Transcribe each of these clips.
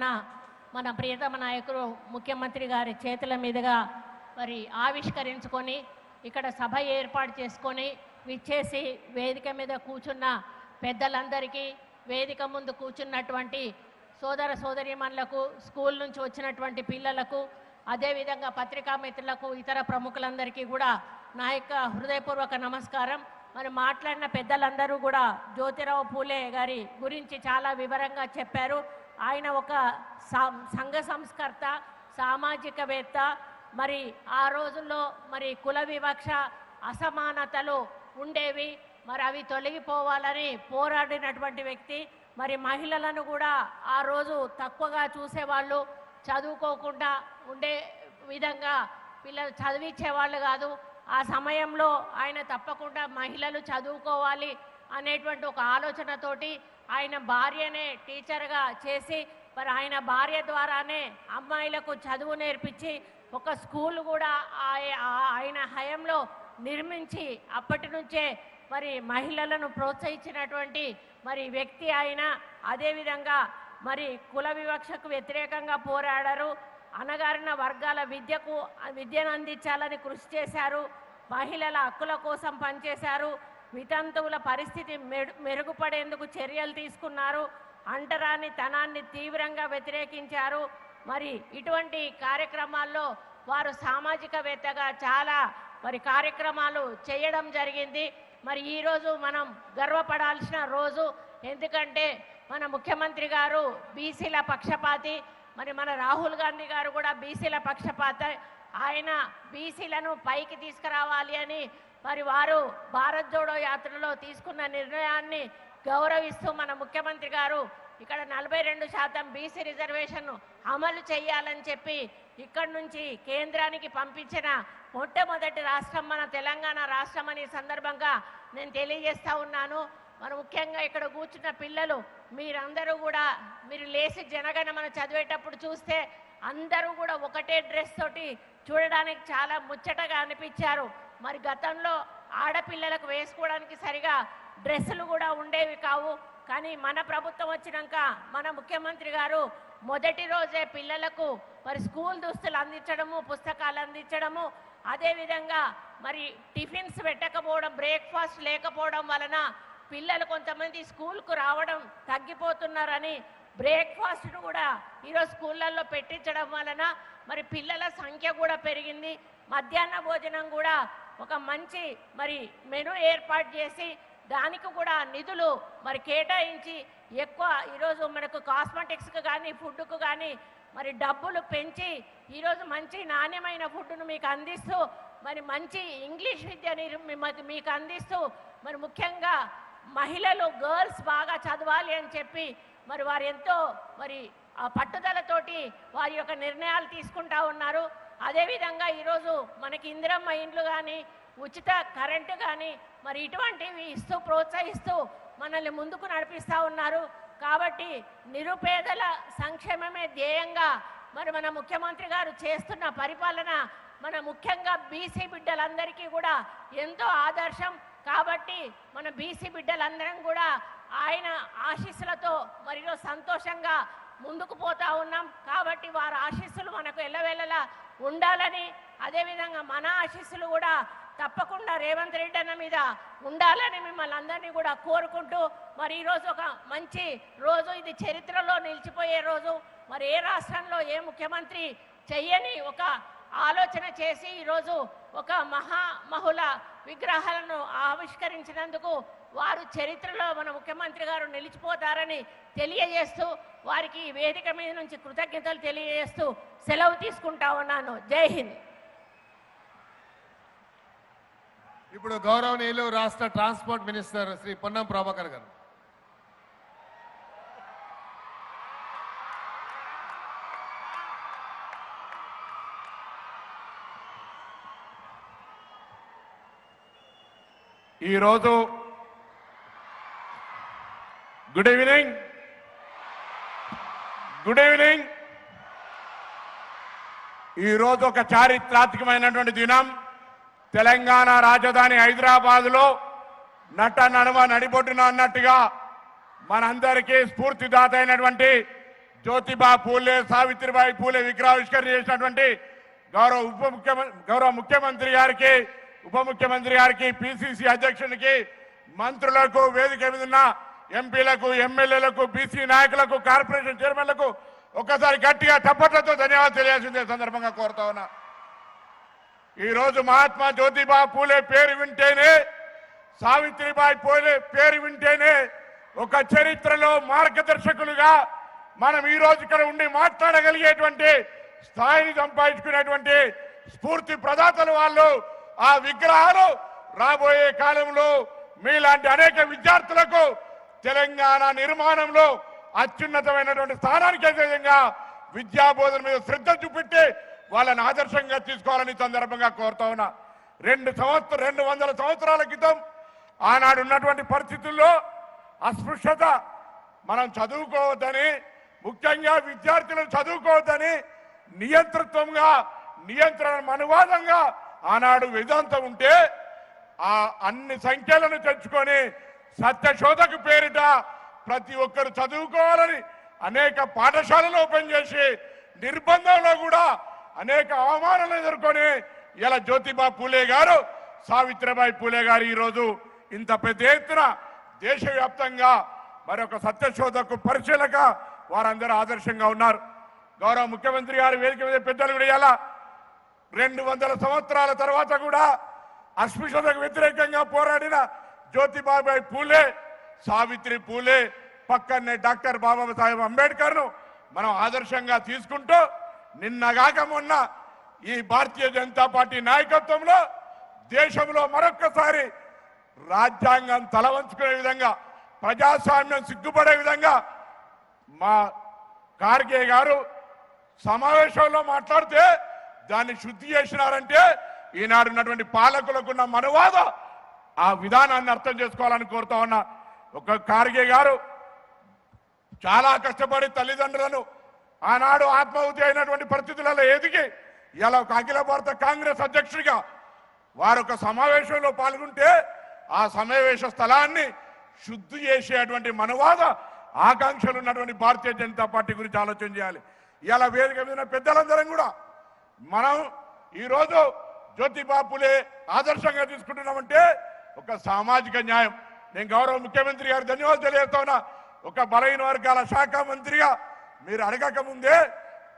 మన ప్రియతమ నాయకుడు ముఖ్యమంత్రి గారి చేతుల మీదుగా మరి ఆవిష్కరించుకొని ఇక్కడ సభ ఏర్పాటు చేసుకొని విచ్చేసి వేదిక మీద కూర్చున్న పెద్దలందరికీ, వేదిక ముందు కూర్చున్నటువంటి సోదర సోదరీమణులకు, స్కూల్ నుంచి వచ్చినటువంటి పిల్లలకు, అదేవిధంగా పత్రికా మిత్రులకు, ఇతర ప్రముఖులందరికీ కూడా నా యొక్క హృదయపూర్వక నమస్కారం. మరి మాట్లాడిన పెద్దలందరూ కూడా జ్యోతిరావు పూలే గారి గురించి చాలా వివరంగా చెప్పారు. ఆయన ఒక సంఘ సంస్కర్త, సామాజికవేత్త. మరి ఆ రోజుల్లో మరి కుల వివక్ష, అసమానతలు ఉండేవి, మరి అవి తొలగిపోవాలని పోరాడినటువంటి వ్యక్తి. మరి మహిళలను కూడా ఆ రోజు తక్కువగా చూసేవాళ్ళు, చదువుకోకుండా ఉండే విధంగా పిల్లలు చదివించేవాళ్ళు కాదు. ఆ సమయంలో ఆయన తప్పకుండా మహిళలు చదువుకోవాలి అనేటువంటి ఒక ఆలోచనతోటి ఆయన భార్యనే టీచర్గా చేసి, మరి ఆయన భార్య ద్వారానే అమ్మాయిలకు చదువు నేర్పించి ఒక స్కూల్ కూడా ఆయన హయాంలో నిర్మించి అప్పటి నుంచే మరి మహిళలను ప్రోత్సహించినటువంటి మరి వ్యక్తి ఆయన. అదేవిధంగా మరి కుల వివక్షకు వ్యతిరేకంగా పోరాడారు. అణగారిన వర్గాల విద్యను అందించాలని కృషి చేశారు. మహిళల హక్కుల కోసం పనిచేశారు. వితంతువుల పరిస్థితి మెరుగుపడేందుకు చర్యలు తీసుకున్నారు. అంటరాని తనాన్ని తీవ్రంగా వ్యతిరేకించారు. మరి ఇటువంటి కార్యక్రమాల్లో వారు సామాజికవేత్తగా చాలా మరి కార్యక్రమాలు చేయడం జరిగింది. మరి ఈరోజు మనం గర్వపడాల్సిన రోజు. ఎందుకంటే మన ముఖ్యమంత్రి గారు బీసీల పక్షపాతి. మరి మన రాహుల్ గాంధీ గారు కూడా బీసీల పక్షపాతి. ఆయన బీసీలను పైకి తీసుకురావాలి అని మరి వారు భారత్ జోడో యాత్రలో తీసుకున్న నిర్ణయాన్ని గౌరవిస్తూ మన ముఖ్యమంత్రి గారు ఇక్కడ 42% బీసీ రిజర్వేషన్ అమలు చేయాలని చెప్పి ఇక్కడి నుంచి కేంద్రానికి పంపించిన మొట్టమొదటి రాష్ట్రం మన తెలంగాణ రాష్ట్రం అనే సందర్భంగా నేను తెలియజేస్తూ ఉన్నాను. మరి ముఖ్యంగా ఇక్కడ కూర్చున్న పిల్లలు మీరందరూ కూడా మీరు లేచి జనగణమన చదివేటప్పుడు చూస్తే అందరూ కూడా ఒకటే డ్రెస్ తోటి చూడడానికి చాలా ముచ్చటగా అనిపించారు. మరి గతంలో ఆడపిల్లలకు వేసుకోవడానికి సరిగా డ్రెస్సులు కూడా ఉండేవి కావు. కానీ మన ప్రభుత్వం వచ్చినాక మన ముఖ్యమంత్రి గారు మొదటి రోజే పిల్లలకు మరి స్కూల్ దుస్తులు అందించడము, పుస్తకాలు అందించడము, అదేవిధంగా మరి టిఫిన్స్ పెట్టకపోవడం, బ్రేక్ఫాస్ట్ లేకపోవడం వలన పిల్లలు కొంతమంది స్కూల్కు రావడం తగ్గిపోతున్నారని బ్రేక్ఫాస్ట్ను కూడా ఈరోజు స్కూళ్ళల్లో పెట్టించడం వలన మరి పిల్లల సంఖ్య కూడా పెరిగింది. మధ్యాహ్న భోజనం కూడా ఒక మంచి మరి మెను ఏర్పాటు చేసి దానికి కూడా నిధులు మరి కేటాయించి ఎక్కువ ఈరోజు మనకు కాస్మెటిక్స్కి కానీ ఫుడ్కు కానీ మరి డబ్బులు పెంచి ఈరోజు మంచి నాణ్యమైన ఫుడ్ను మీకు అందిస్తూ మరి మంచి ఇంగ్లీష్ విద్యని మీకు అందిస్తూ మరి ముఖ్యంగా మహిళలు గర్ల్స్ బాగా చదవాలి అని చెప్పి మరి వారు ఎంతో మరి ఆ పట్టుదలతోటి వారి యొక్క నిర్ణయాలు తీసుకుంటా ఉన్నారు. అదేవిధంగా ఈరోజు మనకి ఇందిరమ్మ ఇండ్లు కానీ ఉచిత కరెంటు కానీ మరి ఇటువంటివి ఇస్తూ ప్రోత్సహిస్తూ మనల్ని ముందుకు నడిపిస్తూ ఉన్నారు. కాబట్టి నిరుపేదల సంక్షేమమే ధ్యేయంగా మరి మన ముఖ్యమంత్రి గారు చేస్తున్న పరిపాలన మన ముఖ్యంగా బీసీ బిడ్డలందరికీ కూడా ఎంతో ఆదర్శం. కాబట్టి మన బీసీ బిడ్డలందరం కూడా ఆయన ఆశీస్సులతో మరిలో సంతోషంగా ముందుకు పోతా ఉన్నాం. కాబట్టి వారి ఆశీస్సులు మనకు ఎల్లవేళలా ఉండాలని, అదేవిధంగా మన ఆశీస్సులు కూడా తప్పకుండా రేవంత్ రెడ్డి అన్న మీద ఉండాలని మిమ్మల్ని అందరినీ కూడా కోరుకుంటూ మరి ఈరోజు ఒక మంచి రోజు, ఇది చరిత్రలో నిలిచిపోయే రోజు. మరి ఏ రాష్ట్రంలో ఏ ముఖ్యమంత్రి చెయ్యని ఒక ఆలోచన చేసి ఈరోజు ఒక మహామహుల విగ్రహాలను ఆవిష్కరించినందుకు వారు చరిత్రలో మన ముఖ్యమంత్రి గారు నిలిచిపోతారని తెలియజేస్తూ వారికి వేదిక మీద నుంచి కృతజ్ఞతలు తెలియజేస్తూ సెలవు తీసుకుంటా ఉన్నాను. జై హింద్. ఇప్పుడు గౌరవనీయులు రాష్ట్ర ట్రాన్స్పోర్ట్ మినిస్టర్ శ్రీ పొన్నం ప్రభాకర్ గారు. ఈరోజు గుడ్ ఈవినింగ్. ఈరోజు ఒక చారిత్రాత్మకమైనటువంటి దినం. తెలంగాణ రాజధాని హైదరాబాద్లో నడమ నడిబొట్టున అన్నట్టుగా మనందరికీ స్ఫూర్తిదాత అయినటువంటి జ్యోతిబా పూలే సావిత్రిబాయి పూలే విగ్రహావిష్కరణ చేసినటువంటి గౌరవ ముఖ్యమంత్రి గారికి ఉప ముఖ్యమంత్రి గారికి పిసిసి అధ్యక్షునికి మంత్రులకు వేదిక మీద ఉన్న ఎంపీలకు ఎమ్మెల్యేలకు బీసీ నాయకులకు కార్పొరేషన్ చైర్మన్లకు ఒక్కసారి గట్టిగా చప్పట్లతో ధన్యవాదాలు తెలియాల్సిందే సందర్భంగా కోరుతా ఉన్నా. ఈ రోజు మహాత్మా జ్యోతిబా పూలే పేరు వింటేనే సావిత్రిబాయి పూలే పేరు వింటేనే ఒక చరిత్రలో మార్గదర్శకులుగా మనం ఈ రోజు ఇక్కడ ఉండి మాట్లాడగలిగేటువంటి స్థాయిని సంపాదించుకునేటువంటి స్ఫూర్తి ప్రదాతలు వాళ్ళు. ఆ విగ్రహాలు రాబోయే కాలంలో మీలాంటి అనేక విద్యార్థులకు తెలంగాణ నిర్మాణంలో అత్యున్నతమైనటువంటి స్థానానికి విధంగా విద్యా బోధన మీద శ్రద్ధ చూపెట్టి వాళ్ళని ఆదర్శంగా తీసుకోవాలని సందర్భంగా కోరుతా ఉన్నా. 200 సంవత్సరాల క్రితం ఆనాడు ఉన్నటువంటి పరిస్థితుల్లో అస్పృశ్యత మనం చదువుకోవద్దని, ముఖ్యంగా విద్యార్థులు చదువుకోవద్దని నియంత్రణ అనువాదంగా ఆనాడు వేదాంతం ఉంటే ఆ అన్ని సంఖ్యలను తెచ్చుకొని సత్యశోధక పేరిట ప్రతి ఒక్కరు చదువుకోవాలని అనేక పాఠశాలలు ఓపెన్ చేసి నిర్బంధంలో కూడా అనేక అవమానాలు ఎదుర్కొని ఇలా జ్యోతిబా పూలే గారు సావిత్రిబాయి పూలే గారు ఈరోజు ఇంత పెద్ద ఎత్తున దేశవ్యాప్తంగా మరొక సత్యశోధకు పరిశీలక వారందరూ ఆదర్శంగా ఉన్నారు. గౌరవ ముఖ్యమంత్రి గారు వేదిక మీద పెద్దలు కూడా ఇలా 200 సంవత్సరాల తర్వాత కూడా అస్పృశ్యతకు వ్యతిరేకంగా పోరాడిన జ్యోతిబాబాయి పూలే సావిత్రి పూలే పక్కనే డాక్టర్ బాబాసాహెబ్ అంబేద్కర్ను మనం ఆదర్శంగా తీసుకుంటూ నిన్నగాక మొన్న ఈ భారతీయ జనతా పార్టీ నాయకత్వంలో దేశంలో మరొక్కసారి రాజ్యాంగం తలవంచుకునే విధంగా ప్రజాస్వామ్యం సిగ్గుపడే విధంగా మా ఖార్గే గారు సమావేశంలో మాట్లాడితే దాన్ని శుద్ధి చేసినారంటే ఈనాడు ఉన్నటువంటి పాలకులకున్న మనవాద ఆ విధానాన్ని అర్థం చేసుకోవాలని కోరుతా ఉన్నా. ఒక ఖార్గే గారు చాలా కష్టపడి తల్లిదండ్రులను ఆనాడు ఆత్మాహుతి అయినటువంటి పరిస్థితులలో ఎదిగి ఇలా ఒక అఖిల భారత కాంగ్రెస్ అధ్యక్షుడిగా వారు ఒక సమావేశంలో పాల్గొంటే ఆ సమావేశ స్థలాన్ని శుద్ధి చేసేటువంటి మనవాద ఆకాంక్షలు ఉన్నటువంటి భారతీయ జనతా పార్టీ గురించి ఆలోచన చేయాలి. ఇలా వేదిక మీద పెద్దలందరం కూడా మనం ఈరోజు జ్యోతిబా పూలే ఆదర్శంగా తీసుకుంటున్నామంటే ఒక సామాజిక న్యాయం. నేను గౌరవ ముఖ్యమంత్రి గారు ధన్యవాదాలు తెలియజేస్తా ఉన్నా. ఒక బలహీన వర్గాల శాఖ మంత్రిగా మీరు అడగక ముందే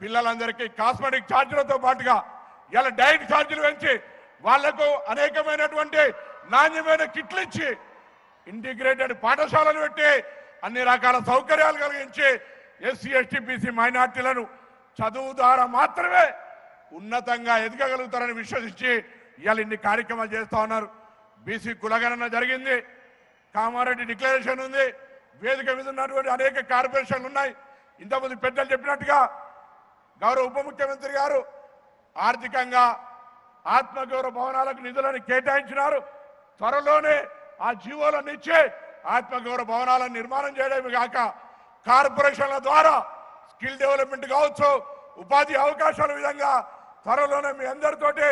పిల్లలందరికీ కాస్మెటిక్ ఛార్జీలతో పాటుగా ఇలా డైట్ ఛార్జీలు పెంచి వాళ్లకు అనేకమైనటువంటి నాణ్యమైన కిట్లు ఇచ్చి ఇంటిగ్రేటెడ్ పాఠశాలలు పెట్టి అన్ని రకాల సౌకర్యాలు కలిగించి ఎస్సీ ఎస్టీ బీసీ మైనార్టీలను చదువు ద్వారా మాత్రమే ఉన్నతంగా ఎదగగలుగుతారని విశ్వసించి ఇవాళ ఇన్ని కార్యక్రమాలు చేస్తా ఉన్నారు. బీసీ కులగణన జరిగింది, కామారెడ్డి డిక్లరేషన్ ఉంది, వేదిక మీద ఉన్నటువంటి అనేక కార్పొరేషన్లు ఉన్నాయి. ఇంతకుముందు పెద్దలు చెప్పినట్టుగా గౌరవ ఉప ముఖ్యమంత్రి గారు ఆర్థికంగా ఆత్మగౌరవ భవనాలకు నిధులను కేటాయించినారు. త్వరలోనే ఆ జీవోలను ఇచ్చి ఆత్మగౌరవ భవనాలను నిర్మాణం చేయడమే కాక కార్పొరేషన్ల ద్వారా స్కిల్ డెవలప్మెంట్ కావచ్చు, ఉపాధి అవకాశాల విధంగా త్వరలోనే మీ అందరితోటి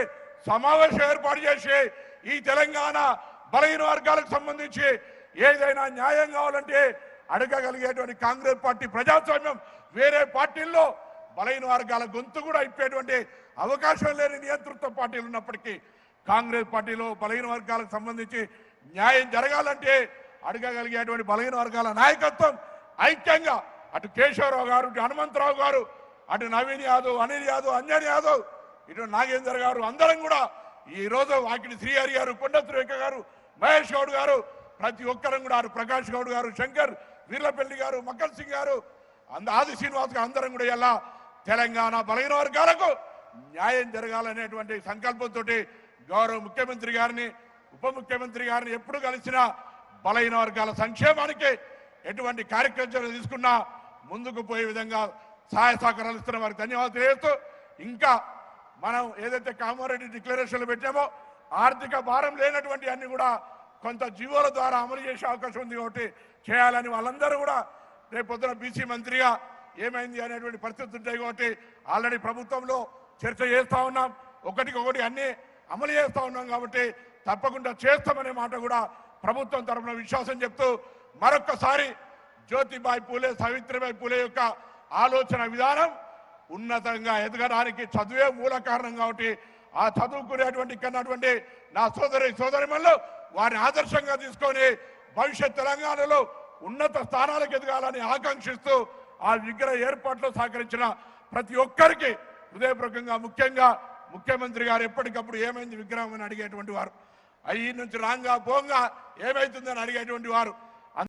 సమావేశం ఏర్పాటు చేసి ఈ తెలంగాణ బలహీన వర్గాలకు సంబంధించి ఏదైనా న్యాయం కావాలంటే అడగగలిగేటువంటి కాంగ్రెస్ పార్టీ ప్రజాస్వామ్యం వేరే పార్టీల్లో బలహీన వర్గాల గొంతు కూడా ఇప్పేటువంటి అవకాశం లేని నియంతృత్వ పార్టీలు ఉన్నప్పటికీ కాంగ్రెస్ పార్టీలో బలహీన వర్గాలకు సంబంధించి న్యాయం జరగాలంటే అడగగలిగేటువంటి బలహీన వర్గాల నాయకత్వం ఐక్యంగా అటు కేశవరావు గారు, ఇటు హనుమంతరావు గారు, అటు నవీన్ యాదవ్, అనిల్ యాదవ్, అంజన్ యాదవ్, ఇటు నాగేందర్ గారు అందరం కూడా ఈ రోజు వాకిటి శ్రీహరి గారు, కొండ సురేఖ గారు, మహేష్ గౌడ్ గారు ప్రతి ఒక్కరం కూడా ప్రకాష్ గౌడ్ గారు, శంకర్ వీర్లపల్లి గారు, మక్కల్ సింగ్ గారు, ఆది శ్రీనివాస్ గారు అందరం కూడా ఇలా తెలంగాణ బలహీన వర్గాలకు న్యాయం జరగాలనేటువంటి సంకల్పంతో గౌరవ ముఖ్యమంత్రి గారిని ఉప ముఖ్యమంత్రి గారిని ఎప్పుడు కలిసినా బలహీన వర్గాల సంక్షేమానికి ఎటువంటి కార్యక్రమాలు తీసుకున్నా ముందుకు పోయే విధంగా సహాయ సహకారాలు ఇస్తున్న వారికి ధన్యవాదాలు తెలియజేస్తూ ఇంకా మనం ఏదైతే కామారెడ్డి డిక్లరేషన్లు పెట్టామో ఆర్థిక భారం లేనటువంటి అన్ని కూడా కొంత జీవోల ద్వారా అమలు చేసే అవకాశం ఉంది కాబట్టి చేయాలని వాళ్ళందరూ కూడా రేపు పొద్దున బీసీ మంత్రిగా ఏమైంది అనేటువంటి పరిస్థితులు ఉంటాయి కాబట్టి ఆల్రెడీ ప్రభుత్వంలో చర్చ చేస్తూ ఉన్నాం, ఒకటికొకటి అన్ని అమలు చేస్తూ ఉన్నాం కాబట్టి తప్పకుండా చేస్తామనే మాట కూడా ప్రభుత్వం తరఫున విశ్వాసం చెప్తూ మరొక్కసారి జ్యోతిబాయి పూలే సావిత్రిబాయి పూలే యొక్క ఆలోచన విధానం ఉన్నతంగా ఎదగడానికి చదువే మూల కారణం. కాబట్టి ఆ చదువుకునేటువంటి కన్నటువంటి నా సోదరిమణులు వారిని ఆదర్శంగా తీసుకొని భవిష్యత్ తెలంగాణలో ఉన్నత స్థానాలకు ఎదగాలని ఆకాంక్షిస్తూ ఆ విగ్రహ ఏర్పాట్లో సహకరించిన ప్రతి ఒక్కరికి హృదయపూర్వకంగా, ముఖ్యంగా ముఖ్యమంత్రి గారు ఎప్పటికప్పుడు ఏమైంది విగ్రహం అని అడిగేటువంటి వారు, అయ్యి నుంచి రాంగా పోంగా ఏమైతుందని అడిగేటువంటి వారు,